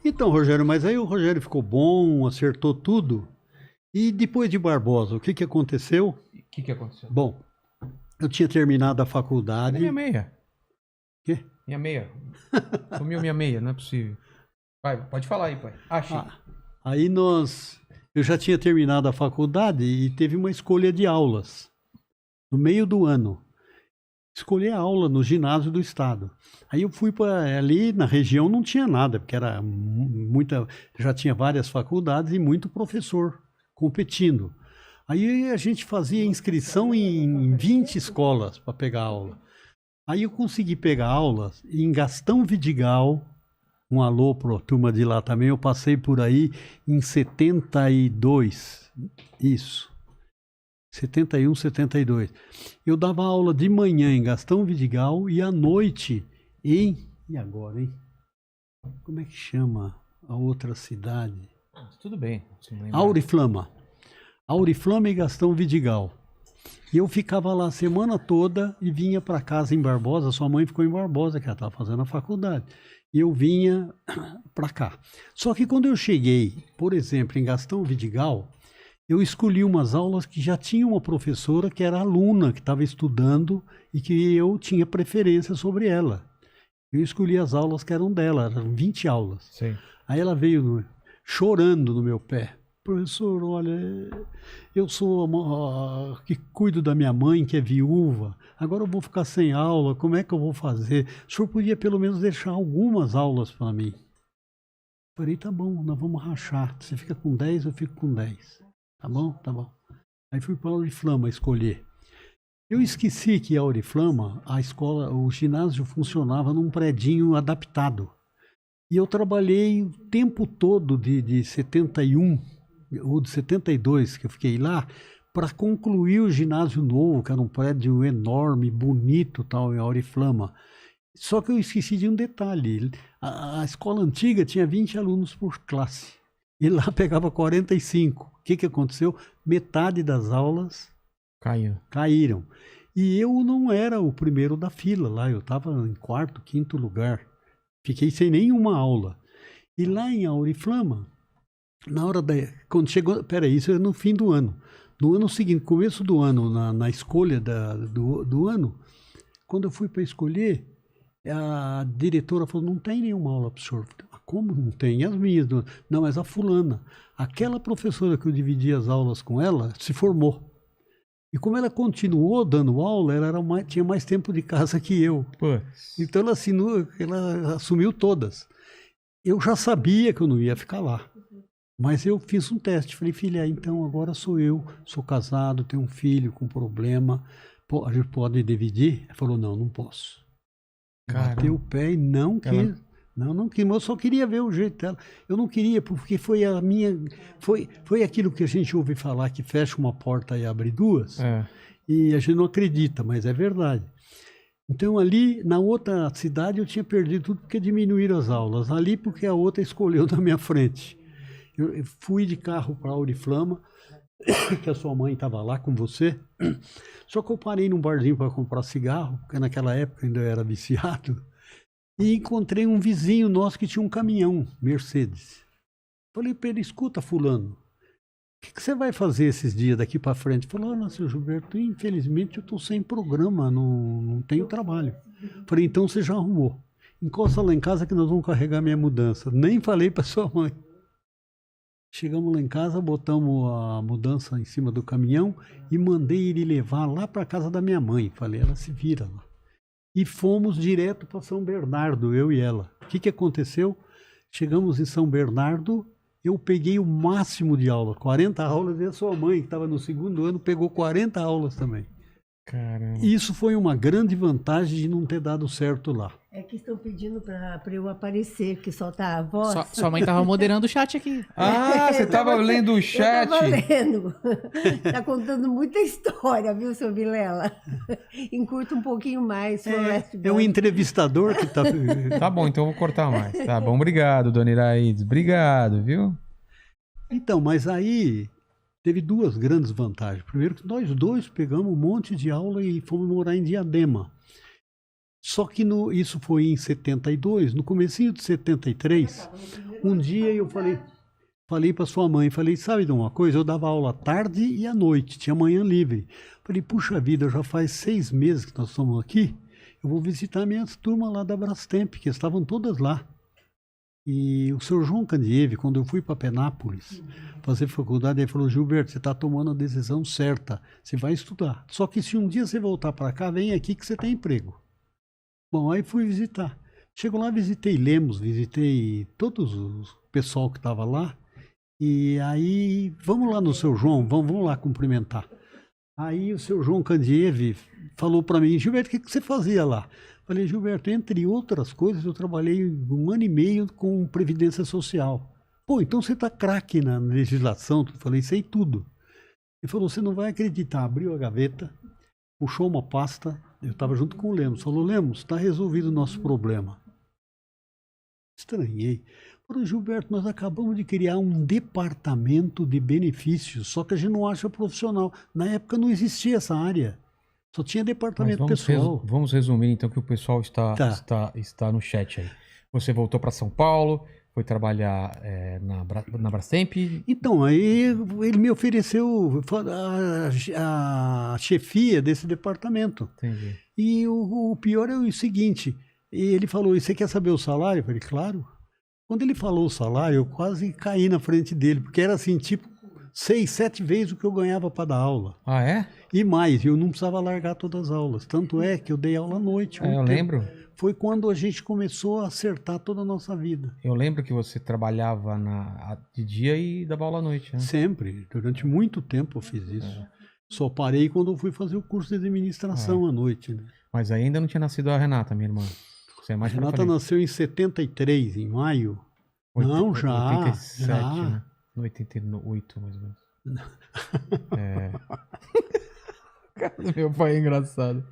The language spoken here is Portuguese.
Então, Rogério, mas aí o Rogério ficou bom, acertou tudo. E depois de Barbosa, o que que aconteceu? O que aconteceu? Bom, eu tinha terminado a Cadê faculdade. minha meia? Quê? Minha meia. Sumiu minha meia, não é possível. Vai, pode falar aí, pai. Achei. Aí eu já tinha terminado a faculdade e teve uma escolha de aulas no meio do ano. Escolhi a aula no ginásio do estado. Aí eu fui para ali na região, não tinha nada, porque era já tinha várias faculdades e muito professor competindo. Aí a gente fazia inscrição em 20 escolas para pegar aula. Aí eu consegui pegar aulas em Gastão Vidigal. Um alô para a turma de lá também. Eu passei por aí em 72. Isso. 71, 72. Eu dava aula de manhã em Gastão Vidigal e à noite em... E agora, hein? Como é que chama a outra cidade? Tudo bem. se não lembrar. Auriflama. Auriflama e Gastão Vidigal. E eu ficava lá a semana toda e vinha para casa em Barbosa. Sua mãe ficou em Barbosa, que ela estava fazendo a faculdade. E eu vinha para cá. Só que quando eu cheguei, por exemplo, em Gastão Vidigal, eu escolhi umas aulas que já tinha uma professora que era aluna, que estava estudando e que eu tinha preferência sobre ela. Eu escolhi as aulas que eram dela, eram 20 aulas. Sim. Aí ela veio chorando no meu pé. Professor, olha, eu sou que cuido da minha mãe, que é viúva. Agora eu vou ficar sem aula, como é que eu vou fazer? O senhor podia pelo menos deixar algumas aulas para mim. Falei, tá bom, nós vamos rachar. Você fica com 10, eu fico com 10. Tá bom? Tá bom. Aí fui para a Auriflama escolher. Eu esqueci que a Auriflama, a escola, o ginásio funcionava num predinho adaptado. E eu trabalhei o tempo todo de 71 ou de 72 que eu fiquei lá para concluir o ginásio novo, que era um prédio enorme, bonito, tal, em Auriflama. Só que eu esqueci de um detalhe. A escola antiga tinha 20 alunos por classe. E lá pegava 45. O que aconteceu? Metade das aulas caíram. E eu não era o primeiro da fila lá. Eu estava em quarto, quinto lugar. Fiquei sem nenhuma aula. E lá em Auriflama, na hora da... Quando chegou... Peraí, isso é no fim do ano. No ano seguinte, começo do ano, na escolha do ano, quando eu fui para escolher, a diretora falou, não tem nenhuma aula para o senhor. Como não tem? E as minhas? Não, mas a fulana. Aquela professora que eu dividia as aulas com ela, se formou. E como ela continuou dando aula, ela tinha mais tempo de casa que eu. Pô. Então ela assumiu todas. Eu já sabia que eu não ia ficar lá. Mas eu fiz um teste. Falei, filha, então agora sou eu. Sou casado, tenho um filho com problema. A gente pode dividir? Ela falou, não posso. Bateu o pé e não quis. Não quis, mas eu só queria ver o jeito dela. Eu não queria, porque foi a minha... Foi aquilo que a gente ouve falar, que fecha uma porta e abre duas. E a gente não acredita, mas é verdade. Então ali, na outra cidade, eu tinha perdido tudo porque diminuíram as aulas. Ali, porque a outra escolheu na minha frente. Eu fui de carro para a Auriflama, que a sua mãe estava lá com você. Só que eu parei num barzinho para comprar cigarro, porque naquela época ainda eu era viciado. E encontrei um vizinho nosso que tinha um caminhão, Mercedes. Falei para ele, escuta, fulano, o que você vai fazer esses dias daqui para frente? Falou, olha, seu Gilberto, infelizmente eu estou sem programa, não tenho trabalho. Falei, então você já arrumou. Encosta lá em casa que nós vamos carregar minha mudança. Nem falei para sua mãe. Chegamos lá em casa, botamos a mudança em cima do caminhão e mandei ele levar lá para casa da minha mãe. Falei, ela se vira lá. E fomos direto para São Bernardo, eu e ela. O que aconteceu? Chegamos em São Bernardo, eu peguei o máximo de aula, 40 aulas, e a sua mãe, que estava no segundo ano, pegou 40 aulas também. Caramba. Isso foi uma grande vantagem de não ter dado certo lá. É que estão pedindo para eu aparecer, que soltar a voz. Sua mãe tava moderando o chat aqui. Ah, você tava lendo o chat? Eu tava lendo. Tá contando muita história, viu, seu Vilela? Encurta um pouquinho mais. É um entrevistador que tá... Tá bom, então eu vou cortar mais. Tá bom, obrigado, dona Iraídes. Obrigado, viu? Então, mas aí teve duas grandes vantagens. Primeiro que nós dois pegamos um monte de aula e fomos morar em Diadema. Só que isso foi em 72, no comecinho de 73, Um dia eu falei para sua mãe, falei, sabe de uma coisa? Eu dava aula à tarde e à noite, tinha manhã livre. Falei, puxa vida, já faz 6 meses que nós estamos aqui, eu vou visitar minhas turmas lá da Brastemp, que estavam todas lá. E o senhor João Candievi, quando eu fui para Penápolis fazer faculdade, ele falou, Gilberto, você está tomando a decisão certa, você vai estudar. Só que se um dia você voltar para cá, vem aqui que você tem emprego. Bom, aí fui visitar. Chego lá, visitei Lemos, visitei todos os pessoal que estava lá. E aí, vamos lá no seu João, vamos lá cumprimentar. Aí o seu João Candievi falou para mim, Gilberto, o que você fazia lá? Falei, Gilberto, entre outras coisas, eu trabalhei 1 ano e meio com Previdência Social. Pô, então você tá craque na legislação. Eu falei, sei tudo. Ele falou, você não vai acreditar. Abriu a gaveta, puxou uma pasta, eu estava junto com o Lemos. Falou, Lemos, está resolvido o nosso problema. Estranhei. Falei, Gilberto, nós acabamos de criar um departamento de benefícios, só que a gente não acha profissional. Na época não existia essa área. Só tinha departamento pessoal. Vamos resumir então que o pessoal está no chat aí. Você voltou para São Paulo, foi trabalhar na Brastemp. Então, aí ele me ofereceu a chefia desse departamento. Entendi. E o pior é o seguinte, ele falou, e você quer saber o salário? Eu falei, claro. Quando ele falou o salário, eu quase caí na frente dele, porque era assim, tipo, 6, 7 vezes o que eu ganhava para dar aula. Ah, é? E mais, eu não precisava largar todas as aulas. Tanto é que eu dei aula à noite. Eu lembro. Foi quando a gente começou a acertar toda a nossa vida. Eu lembro que você trabalhava de dia e dava aula à noite, né? Sempre. Durante muito tempo eu fiz isso. Só parei quando eu fui fazer o curso de administração à noite. Né? Mas ainda não tinha nascido a Renata, minha irmã. Você é mais A Renata nasceu em 73, em maio. 80, Não, já. 87, já. né? No 88, mais ou menos. Cara, meu pai é engraçado.